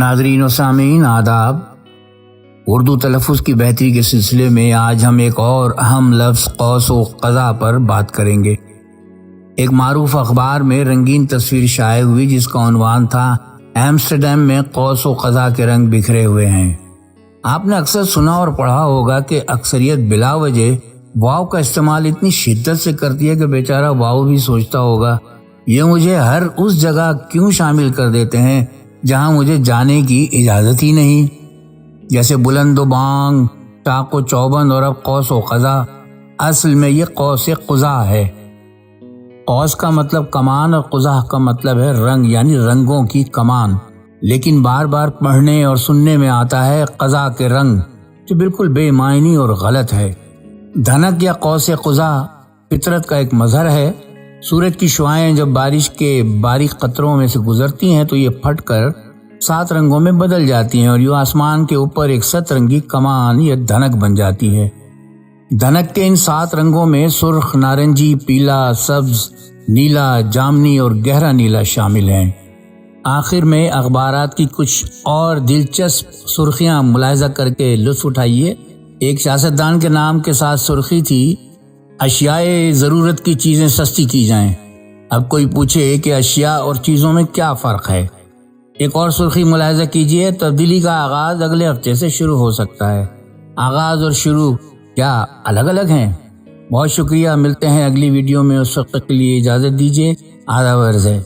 ناظرین و سامعین آداب۔ اردو تلفظ کی بہتری کے سلسلے میں آج ہم ایک اور اہم لفظ قوس و قزح پر بات کریں گے۔ ایک معروف اخبار میں رنگین تصویر شائع ہوئی جس کا عنوان تھا ایمسٹرڈیم میں قوس و قزح کے رنگ بکھرے ہوئے ہیں۔ آپ نے اکثر سنا اور پڑھا ہوگا کہ اکثریت بلا وجہ واو کا استعمال اتنی شدت سے کرتی ہے کہ بیچارہ واو بھی سوچتا ہوگا یہ مجھے ہر اس جگہ کیوں شامل کر دیتے ہیں جہاں مجھے جانے کی اجازت ہی نہیں، جیسے بلند و بانگ، چاق و چوبند اور اب قوس و قزح۔ اصل میں یہ قوس قزح ہے۔ قوس کا مطلب کمان اور قزح کا مطلب ہے رنگ، یعنی رنگوں کی کمان، لیکن بار بار پڑھنے اور سننے میں آتا ہے قزح کے رنگ، جو بالکل بے معنی اور غلط ہے۔ دھنک یا قوس قزح فطرت کا ایک مظہر ہے۔ سورج کی شعاعیں جب بارش کے باریک قطروں میں سے گزرتی ہیں تو یہ پھٹ کر 7 رنگوں میں بدل جاتی ہیں اور یوں آسمان کے اوپر ایک 7 رنگی کمان یا دھنک بن جاتی ہے۔ دھنک کے ان 7 رنگوں میں سرخ، نارنجی، پیلا، سبز، نیلا، جامنی اور گہرا نیلا شامل ہیں۔ آخر میں اخبارات کی کچھ اور دلچسپ سرخیاں ملاحظہ کر کے لطف اٹھائیے۔ ایک سیاستدان کے نام کے ساتھ سرخی تھی اشیائے ضرورت کی چیزیں سستی کی جائیں۔ اب کوئی پوچھے کہ اشیاء اور چیزوں میں کیا فرق ہے؟ ایک اور سرخی ملاحظہ کیجئے، تبدیلی کا آغاز اگلے ہفتے سے شروع ہو سکتا ہے۔ آغاز اور شروع کیا الگ الگ ہیں؟ بہت شکریہ، ملتے ہیں اگلی ویڈیو میں، اس وقت کے لیے اجازت دیجیے، آداب عرض ہے۔